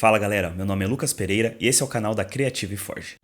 Fala galera, meu nome é Lucas Pereira e esse é o canal da Creative Forge.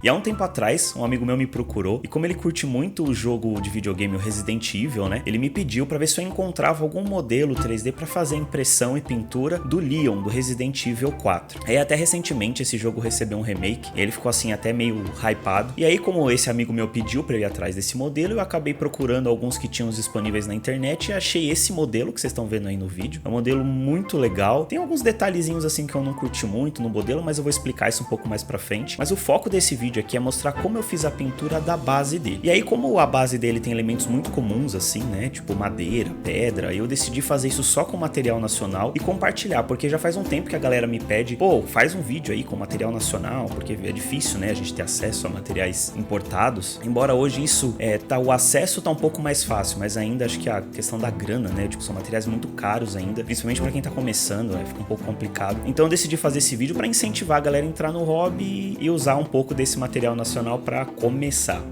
E há um tempo atrás, um amigo meu me procurou e como ele curte muito o jogo de videogame, o Resident Evil, né? Ele me pediu pra ver se eu encontrava algum modelo 3D pra fazer impressão e pintura do Leon, do Resident Evil 4. Aí até recentemente esse jogo recebeu um remake, e ele ficou assim até meio hypado. E aí como esse amigo meu pediu pra eu ir atrás desse modelo, eu acabei procurando alguns que tinham disponíveis na internet e achei esse modelo que vocês estão vendo aí no vídeo. É um modelo muito legal, tem alguns detalhezinhos assim que eu não curti muito no modelo, mas eu vou explicar isso um pouco mais pra frente. Mas o foco desse vídeo aqui é mostrar como eu fiz a pintura da base dele. E aí como a base dele tem elementos muito comuns assim, né, tipo madeira, pedra, eu decidi fazer isso só com material nacional e compartilhar, porque já faz um tempo que a galera me pede, pô, faz um vídeo aí com material nacional, porque é difícil, né, a gente ter acesso a materiais importados. Embora hoje isso, o acesso tá um pouco mais fácil, mas ainda acho que a questão da grana, né, tipo, são materiais muito caros ainda, principalmente pra quem tá começando, fica um pouco complicado. Então eu decidi fazer esse vídeo pra incentivar a galera a entrar no hobby e usar um pouco desse material nacional para começar.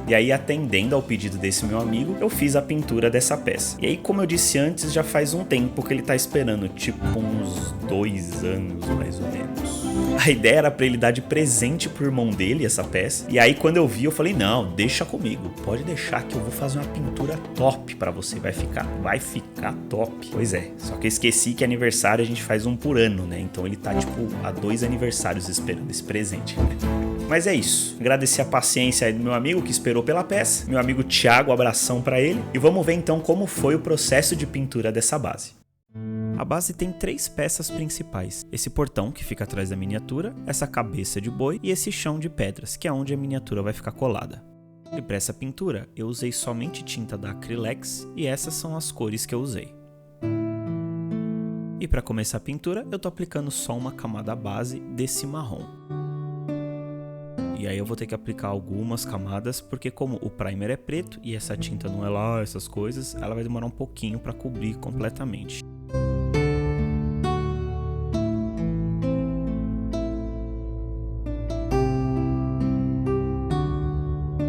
E aí, atendendo ao pedido desse meu amigo, eu fiz a pintura dessa peça. E aí, como eu disse antes, já faz um tempo que ele tá esperando, tipo uns 2 anos mais ou menos. A ideia era pra ele dar de presente pro irmão dele essa peça. E aí, quando eu vi, eu falei, não, deixa comigo, pode deixar que eu vou fazer uma pintura top pra você, vai ficar top. Pois é, só que eu esqueci que aniversário a gente faz um por ano, né? Então ele tá tipo há 2 aniversários esperando esse presente, né? Mas é isso, agradecer a paciência aí do meu amigo que esperou pela peça, meu amigo Thiago, abração pra ele, e vamos ver então como foi o processo de pintura dessa base. A base tem 3 peças principais, esse portão que fica atrás da miniatura, essa cabeça de boi e esse chão de pedras, que é onde a miniatura vai ficar colada. E para essa pintura eu usei somente tinta da Acrylex e essas são as cores que eu usei. E para começar a pintura eu tô aplicando só uma camada base desse marrom. E aí eu vou ter que aplicar algumas camadas, porque como o primer é preto e essa tinta não é lá, essas coisas, ela vai demorar um pouquinho para cobrir completamente.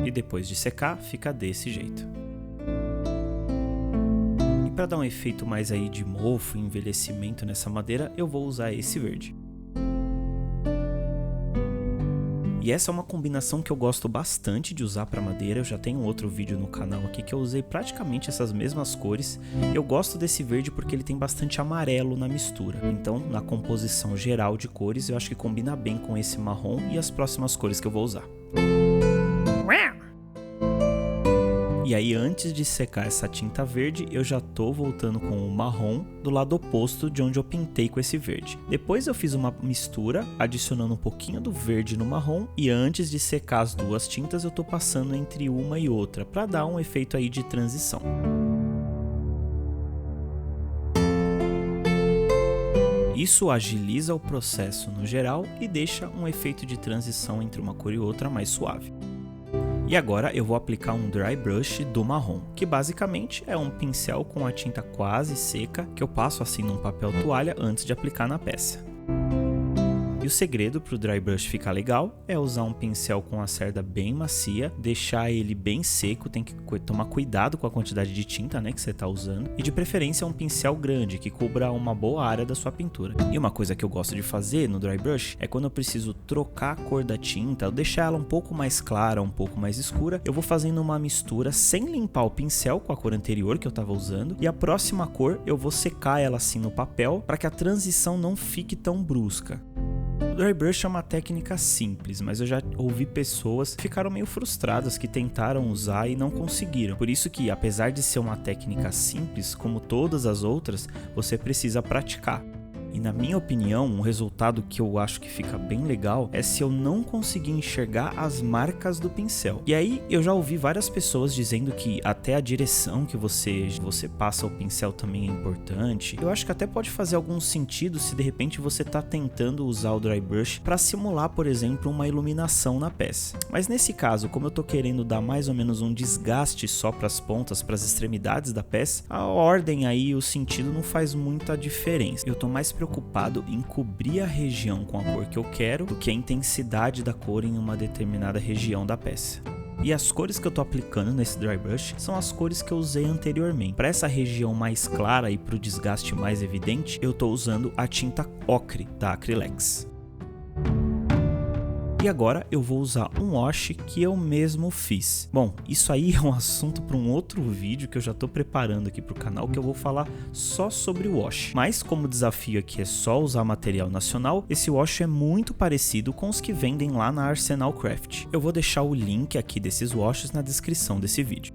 E depois de secar, fica desse jeito. E para dar um efeito mais aí de mofo e envelhecimento nessa madeira, eu vou usar esse verde. E essa é uma combinação que eu gosto bastante de usar para madeira, eu já tenho outro vídeo no canal aqui que eu usei praticamente essas mesmas cores. Eu gosto desse verde porque ele tem bastante amarelo na mistura, então na composição geral de cores eu acho que combina bem com esse marrom e as próximas cores que eu vou usar. E aí antes de secar essa tinta verde, eu já tô voltando com o marrom do lado oposto de onde eu pintei com esse verde. Depois eu fiz uma mistura, adicionando um pouquinho do verde no marrom, e antes de secar as duas tintas eu tô passando entre uma e outra, para dar um efeito aí de transição. Isso agiliza o processo no geral e deixa um efeito de transição entre uma cor e outra mais suave. E agora eu vou aplicar um dry brush do marrom, que basicamente é um pincel com a tinta quase seca que eu passo assim num papel toalha antes de aplicar na peça. E o segredo para o dry brush ficar legal é usar um pincel com a cerda bem macia, deixar ele bem seco, tem que tomar cuidado com a quantidade de tinta, né, que você está usando, e de preferência um pincel grande que cubra uma boa área da sua pintura. E uma coisa que eu gosto de fazer no dry brush é quando eu preciso trocar a cor da tinta, ou deixar ela um pouco mais clara, um pouco mais escura, eu vou fazendo uma mistura sem limpar o pincel com a cor anterior que eu estava usando, e a próxima cor eu vou secar ela assim no papel para que a transição não fique tão brusca. O dry brush é uma técnica simples, mas eu já ouvi pessoas que ficaram meio frustradas que tentaram usar e não conseguiram. Por isso que, apesar de ser uma técnica simples, como todas as outras, você precisa praticar. E na minha opinião, um resultado que eu acho que fica bem legal é se eu não conseguir enxergar as marcas do pincel. E aí eu já ouvi várias pessoas dizendo que até a direção que você passa o pincel também é importante. Eu acho que até pode fazer algum sentido se de repente você está tentando usar o dry brush para simular, por exemplo, uma iluminação na peça. Mas nesse caso, como eu estou querendo dar mais ou menos um desgaste só para as pontas, para as extremidades da peça, a ordem aí, o sentido não faz muita diferença. Eu estou mais preocupado em cobrir a região com a cor que eu quero do que a intensidade da cor em uma determinada região da peça. E as cores que eu tô aplicando nesse dry brush são as cores que eu usei anteriormente. Para essa região mais clara e para o desgaste mais evidente, eu tô usando a tinta ocre da Acrylex. E agora eu vou usar um wash que eu mesmo fiz. Bom, isso aí é um assunto para um outro vídeo que eu já estou preparando aqui para o canal, que eu vou falar só sobre o wash. Mas como o desafio aqui é só usar material nacional, esse wash é muito parecido com os que vendem lá na Arsenal Craft. Eu vou deixar o link aqui desses washes na descrição desse vídeo.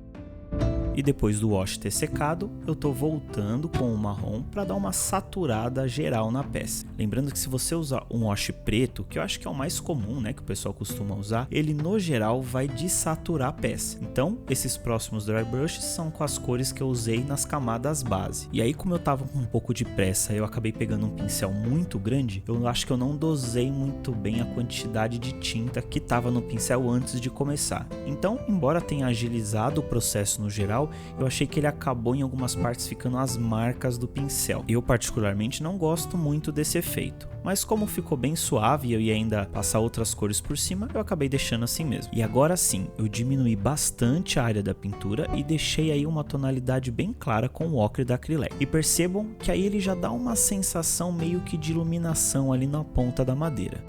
E depois do wash ter secado, eu tô voltando com o marrom para dar uma saturada geral na peça. Lembrando que se você usar um wash preto, que eu acho que é o mais comum, né, que o pessoal costuma usar, ele no geral vai desaturar a peça. Então, esses próximos dry brushes são com as cores que eu usei nas camadas base. E aí, como eu tava com um pouco de pressa, eu acabei pegando um pincel muito grande, eu acho que eu não dosei muito bem a quantidade de tinta que tava no pincel antes de começar. Então, embora tenha agilizado o processo no geral, eu achei que ele acabou em algumas partes ficando as marcas do pincel. Eu particularmente não gosto muito desse efeito, mas como ficou bem suave e eu ia ainda passar outras cores por cima, eu acabei deixando assim mesmo. E agora sim, eu diminui bastante a área da pintura e deixei aí uma tonalidade bem clara com o ocre da Acrylex. E percebam que aí ele já dá uma sensação meio que de iluminação ali na ponta da madeira.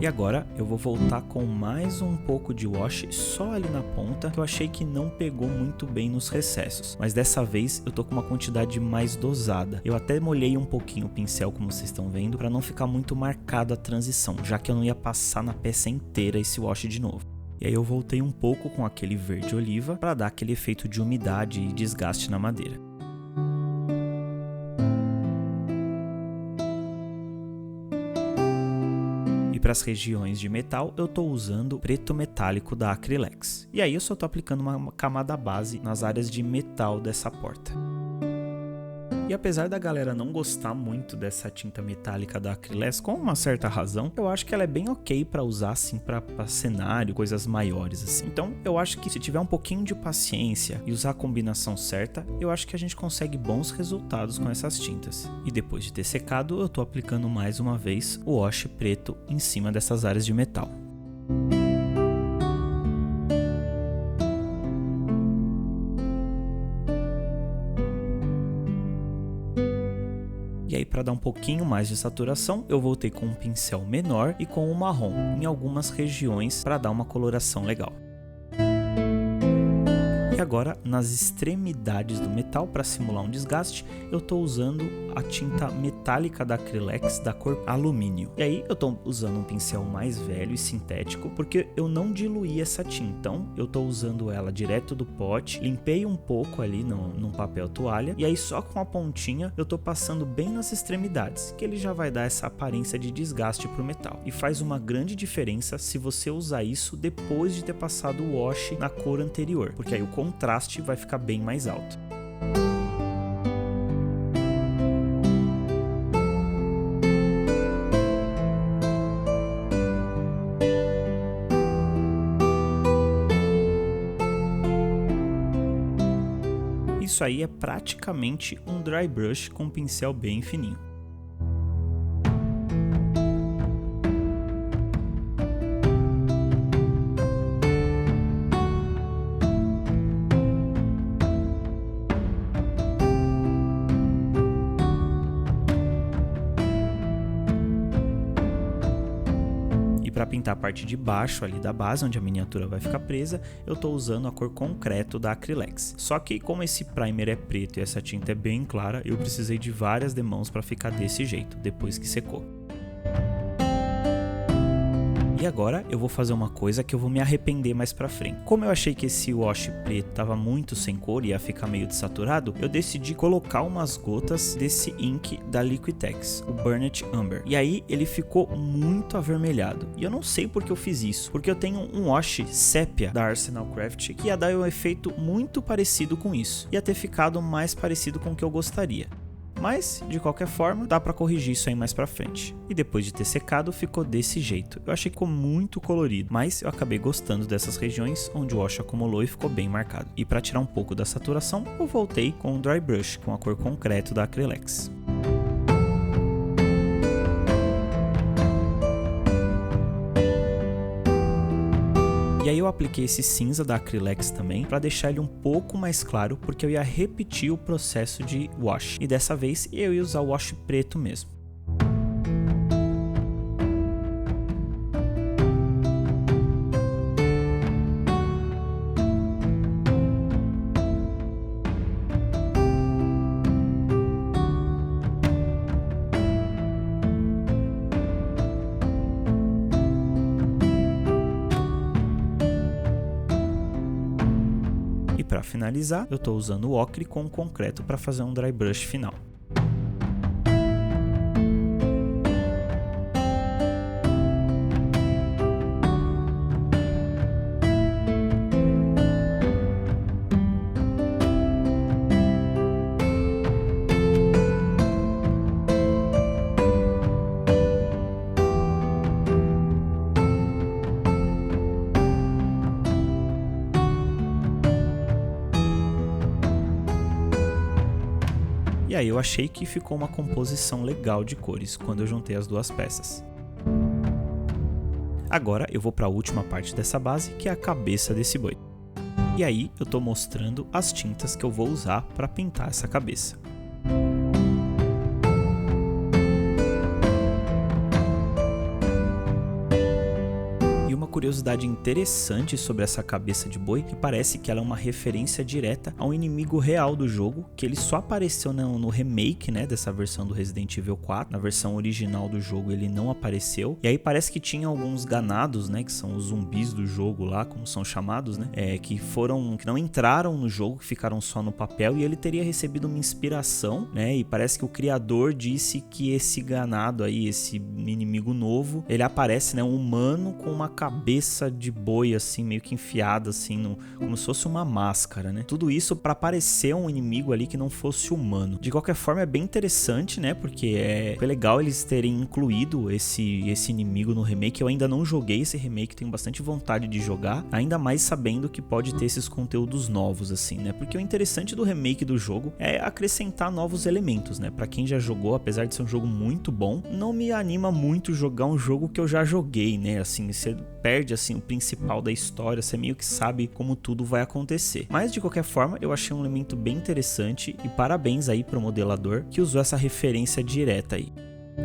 E agora eu vou voltar com mais um pouco de wash só ali na ponta, que eu achei que não pegou muito bem nos recessos. Mas dessa vez eu tô com uma quantidade mais dosada. Eu até molhei um pouquinho o pincel, como vocês estão vendo, para não ficar muito marcada a transição, já que eu não ia passar na peça inteira esse wash de novo. E aí eu voltei um pouco com aquele verde oliva para dar aquele efeito de umidade e desgaste na madeira. Para as regiões de metal, eu estou usando preto metálico da Acrylex. E aí eu só estou aplicando uma camada base nas áreas de metal dessa porta. E apesar da galera não gostar muito dessa tinta metálica da Acrylex, com uma certa razão, eu acho que ela é bem ok para usar assim para cenário, coisas maiores assim. Então eu acho que se tiver um pouquinho de paciência e usar a combinação certa, eu acho que a gente consegue bons resultados com essas tintas. E depois de ter secado, eu estou aplicando mais uma vez o wash preto em cima dessas áreas de metal. E aí, para dar um pouquinho mais de saturação, eu voltei com um pincel menor e com o marrom em algumas regiões para dar uma coloração legal. E agora, nas extremidades do metal, para simular um desgaste, eu estou usando a tinta metálica da Acrylex da cor alumínio. E aí eu estou usando um pincel mais velho e sintético, porque eu não diluí essa tinta. Então eu estou usando ela direto do pote, limpei um pouco ali num papel toalha, e aí só com a pontinha eu estou passando bem nas extremidades, que ele já vai dar essa aparência de desgaste para o metal. E faz uma grande diferença se você usar isso depois de ter passado o wash na cor anterior, porque aí o contraste vai ficar bem mais alto. Isso aí é praticamente um dry brush com um pincel bem fininho. Para pintar a parte de baixo ali da base, onde a miniatura vai ficar presa, eu estou usando a cor concreto da Acrylex. Só que como esse primer é preto e essa tinta é bem clara, eu precisei de várias demãos para ficar desse jeito, depois que secou. E agora eu vou fazer uma coisa que eu vou me arrepender mais pra frente. Como eu achei que esse wash preto tava muito sem cor e ia ficar meio desaturado, eu decidi colocar umas gotas desse ink da Liquitex, o Burnished Umber. E aí ele ficou muito avermelhado. E eu não sei por que eu fiz isso, porque eu tenho um wash sépia da Arsenal Craft que ia dar um efeito muito parecido com isso. Ia ter ficado mais parecido com o que eu gostaria. Mas, de qualquer forma, dá pra corrigir isso aí mais pra frente. E depois de ter secado, ficou desse jeito. Eu achei que ficou muito colorido, mas eu acabei gostando dessas regiões onde o wash acumulou e ficou bem marcado. E para tirar um pouco da saturação, eu voltei com o dry brush, com a cor concreto da Acrylex. E aí eu apliquei esse cinza da Acrylex também para deixar ele um pouco mais claro, porque eu ia repetir o processo de wash. E dessa vez eu ia usar o wash preto mesmo. E para finalizar, eu estou usando o ocre com o concreto para fazer um dry brush final. E aí eu achei que ficou uma composição legal de cores quando eu juntei as duas peças. Agora eu vou para a última parte dessa base, que é a cabeça desse boi. E aí eu estou mostrando as tintas que eu vou usar para pintar essa cabeça. Curiosidade interessante sobre essa cabeça de boi, que parece que ela é uma referência direta a um inimigo real do jogo, que ele só apareceu no remake, né, dessa versão do Resident Evil 4. Na versão original do jogo ele não apareceu, e aí parece que tinha alguns ganados, né, que são os zumbis do jogo lá, como são chamados, né, que não entraram no jogo, que ficaram só no papel, e ele teria recebido uma inspiração, né, e parece que o criador disse que esse ganado aí, esse inimigo novo, ele aparece, né, um humano com uma cabeça de boi assim, meio que enfiada assim, como se fosse uma máscara, né? Tudo isso para parecer um inimigo ali que não fosse humano. De qualquer forma é bem interessante, né? Porque foi legal eles terem incluído esse inimigo no remake. Eu ainda não joguei esse remake, tenho bastante vontade de jogar, ainda mais sabendo que pode ter esses conteúdos novos assim, né? Porque o interessante do remake do jogo é acrescentar novos elementos, né? Para quem já jogou, apesar de ser um jogo muito bom, não me anima muito jogar um jogo que eu já joguei, né? Assim, você perde assim o principal da história, você meio que sabe como tudo vai acontecer. Mas de qualquer forma, eu achei um elemento bem interessante e parabéns aí pro modelador que usou essa referência direta aí.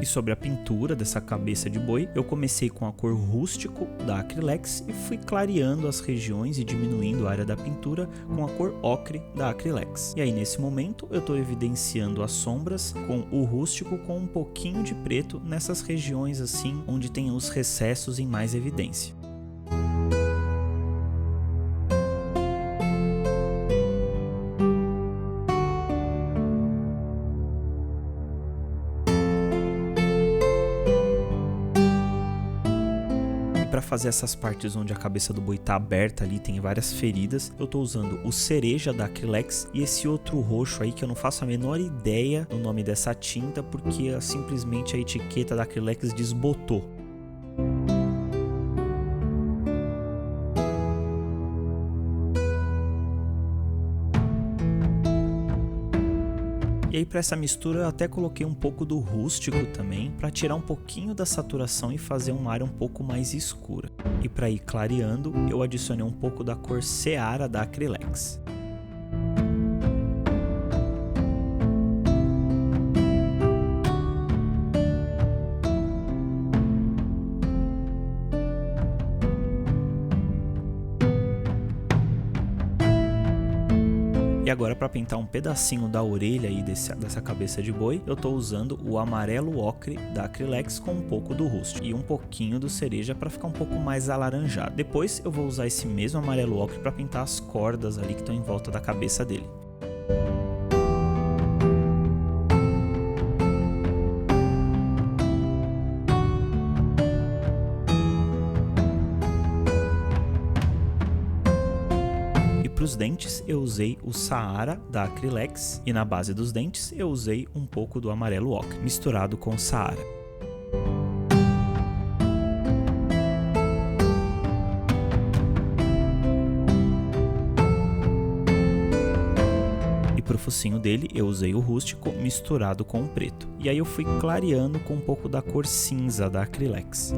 E sobre a pintura dessa cabeça de boi, eu comecei com a cor rústico da Acrylex e fui clareando as regiões e diminuindo a área da pintura com a cor ocre da Acrylex. E aí nesse momento eu estou evidenciando as sombras com o rústico com um pouquinho de preto nessas regiões assim onde tem os recessos em mais evidência. Para fazer essas partes onde a cabeça do boi tá aberta ali, tem várias feridas, eu tô usando o cereja da Acrylex e esse outro roxo aí que eu não faço a menor ideia do nome dessa tinta, porque simplesmente a etiqueta da Acrylex desbotou. E aí para essa mistura eu até coloquei um pouco do rústico também, para tirar um pouquinho da saturação e fazer uma área um pouco mais escura. E para ir clareando, eu adicionei um pouco da cor Seara da Acrylex. E agora para pintar um pedacinho da orelha aí dessa cabeça de boi, eu estou usando o amarelo ocre da Acrylex com um pouco do rústico e um pouquinho do cereja para ficar um pouco mais alaranjado. Depois eu vou usar esse mesmo amarelo ocre para pintar as cordas ali que estão em volta da cabeça dele. Para os dentes eu usei o Saara da Acrylex e na base dos dentes eu usei um pouco do amarelo ocre misturado com o Saara. E para o focinho dele eu usei o rústico misturado com o preto. E aí eu fui clareando com um pouco da cor cinza da Acrylex.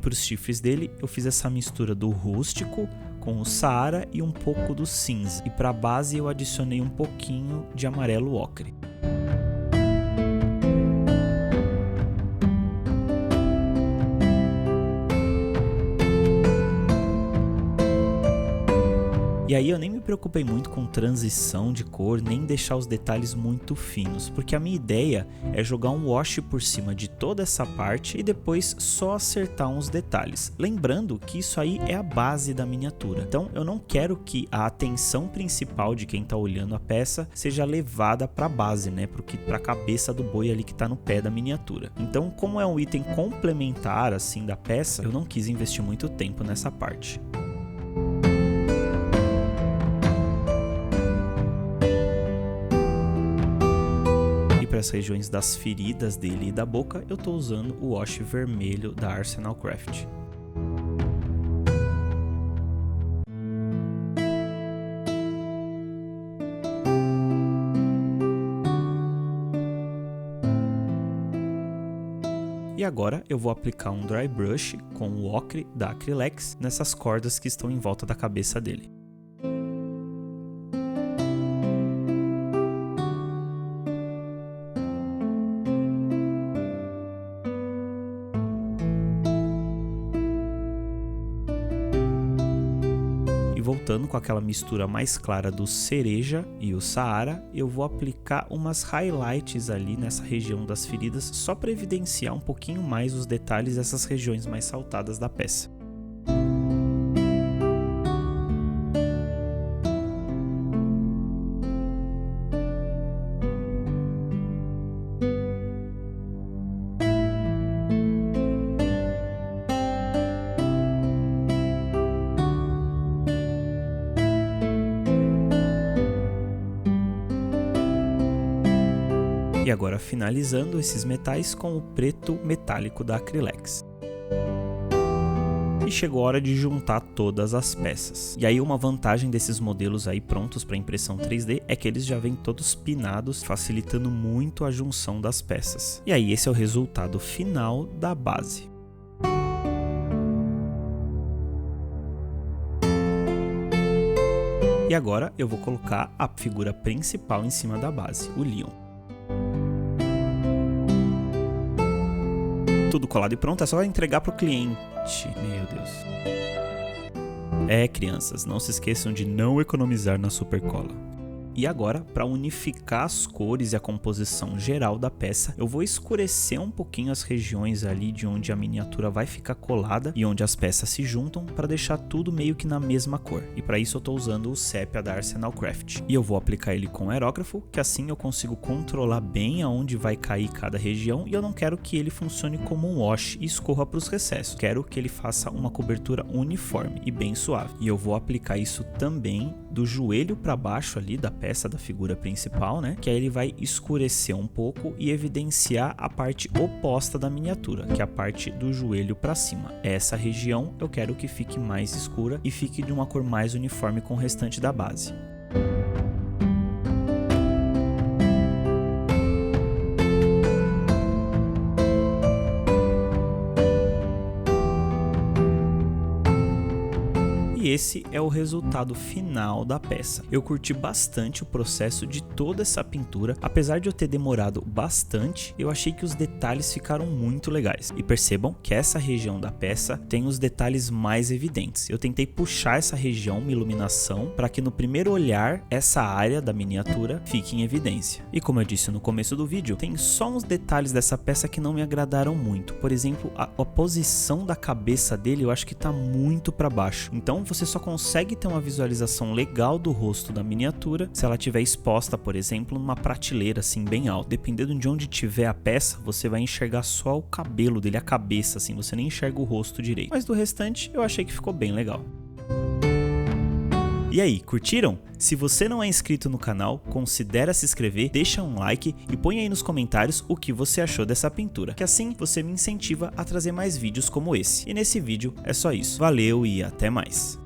para os chifres dele, eu fiz essa mistura do rústico com o Saara e um pouco do cinza. E para a base eu adicionei um pouquinho de amarelo ocre. E aí eu nem me preocupei muito com transição de cor, nem deixar os detalhes muito finos, porque a minha ideia é jogar um wash por cima de toda essa parte e depois só acertar uns detalhes. Lembrando que isso aí é a base da miniatura, então eu não quero que a atenção principal de quem está olhando a peça seja levada para a base, né, para a cabeça do boi ali que está no pé da miniatura. Então, como é um item complementar assim da peça, eu não quis investir muito tempo nessa parte. Para as regiões das feridas dele e da boca, eu estou usando o wash vermelho da Arsenal Craft. E agora eu vou aplicar um dry brush com o ocre da Acrylex nessas cordas que estão em volta da cabeça dele. Voltando com aquela mistura mais clara do cereja e o Saara, eu vou aplicar umas highlights ali nessa região das feridas, só para evidenciar um pouquinho mais os detalhes dessas regiões mais saltadas da peça. E agora finalizando esses metais com o preto metálico da Acrylex. E chegou a hora de juntar todas as peças. E aí uma vantagem desses modelos aí prontos para impressão 3D é que eles já vêm todos pinados, facilitando muito a junção das peças. E aí esse é o resultado final da base. E agora eu vou colocar a figura principal em cima da base, o Leon. Tudo colado e pronto, é só entregar para o cliente. Meu Deus. Crianças, não se esqueçam de não economizar na super cola. E agora, para unificar as cores e a composição geral da peça, eu vou escurecer um pouquinho as regiões ali de onde a miniatura vai ficar colada e onde as peças se juntam, para deixar tudo meio que na mesma cor. E para isso eu estou usando o sépia da Arsenal Craft. E eu vou aplicar ele com aerógrafo, que assim eu consigo controlar bem aonde vai cair cada região, e eu não quero que ele funcione como um wash e escorra para os recessos. Quero que ele faça uma cobertura uniforme e bem suave. E eu vou aplicar isso também do joelho para baixo ali da peça da figura principal, né? Que aí ele vai escurecer um pouco e evidenciar a parte oposta da miniatura, que é a parte do joelho para cima. Essa região eu quero que fique mais escura e fique de uma cor mais uniforme com o restante da base. E esse é o resultado final da peça. Eu curti bastante o processo de toda essa pintura, apesar de eu ter demorado bastante, eu achei que os detalhes ficaram muito legais. E percebam que essa região da peça tem os detalhes mais evidentes. Eu tentei puxar essa região, uma iluminação, para que no primeiro olhar essa área da miniatura fique em evidência. E como eu disse no começo do vídeo, tem só uns detalhes dessa peça que não me agradaram muito. Por exemplo, a posição da cabeça dele eu acho que está muito para baixo. Então você só consegue ter uma visualização legal do rosto da miniatura se ela estiver exposta, por exemplo, numa prateleira assim bem alta. Dependendo de onde tiver a peça, você vai enxergar só o cabelo dele, a cabeça, assim, você nem enxerga o rosto direito. Mas do restante, eu achei que ficou bem legal. E aí, curtiram? Se você não é inscrito no canal, considere se inscrever, deixa um like e põe aí nos comentários o que você achou dessa pintura, que assim você me incentiva a trazer mais vídeos como esse. E nesse vídeo é só isso. Valeu e até mais!